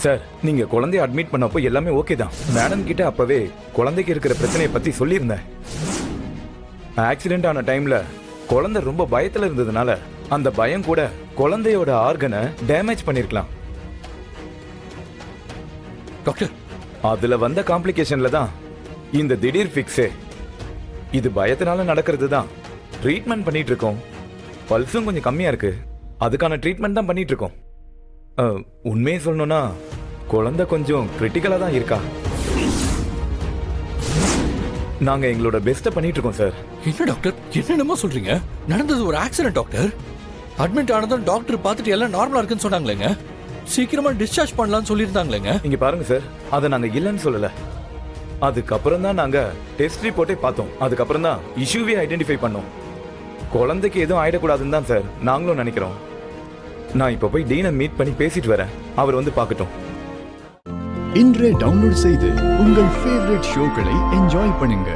Sir, நீங்க குழந்தைய admit பண்ணப்போ எல்லாமே ஓகே தான். மேடம் கிட்ட அப்பவே குழந்தைக்கு இருக்கிற பிரச்சனையை பத்தி சொல்லியிருந்தேன். ஆக்சிடென்ட் ஆன டைம்ல குழந்தை ரொம்ப பயத்துல இருந்ததுனால அந்த பயம் கூட குழந்தையோட ஆர்கனை டேமேஜ் பண்ணிருக்கலாம். டாக்டர், அதுல வந்த காம்ப்ளிகேஷன்ல தான் இந்த திடீர் ஃபிக்ஸே. இது பயத்தினால நடக்கிறது தான். ட்ரீட்மெண்ட் பண்ணிட்டு இருக்கோம். பல்ஸும் கொஞ்சம் கம்மியா இருக்கு. அதுக்கான ட்ரீட்மெண்ட் தான் பண்ணிட்டு இருக்கோம். உண்மையை சொல்லணும்னா குழந்தை கொஞ்சம் கிரிட்டிக்கலா தான் இருக்கா. நாங்க எங்களோட பெஸ்ட்டை பண்ணிட்டு இருக்கோம் சார். என்ன டாக்டர், என்னென்னமோ சொல்றீங்க? நடந்தது ஒரு ஆக்சிடென்ட் டாக்டர். அட்மிட் ஆனதும் டாக்டர் பார்த்துட்டு எல்லாம் நார்மலா இருக்குன்னு சொன்னாங்களேங்க. சீக்கிரமா டிஸ்சார்ஜ் பண்ணலாம்னு சொல்லியிருந்தாங்களேங்க. இங்க பாருங்க சார், அதை நாங்க இல்லைன்னு சொல்லல. அதுக்கப்புறம் தான் நாங்க டெஸ்ட் ரிப்போர்ட்டே பார்த்தோம். அதுக்கப்புறம் தான் இஷ்யூவே ஐடென்டிஃபை பண்ணோம். குழந்தைக்கு எதுவும் ஆயிடக்கூடாதுன்னு தான் சார் நாங்களும் நினைக்கிறோம். நான் இப்ப போய் டீனை மீட் பண்ணி பேசிட்டு வரேன். அவர் வந்து பார்க்கட்டும். இன்றே டவுன்லோட் செய்து உங்கள் ஃபேவரட் ஷோக்களை என்ஜாய் பண்ணுங்க.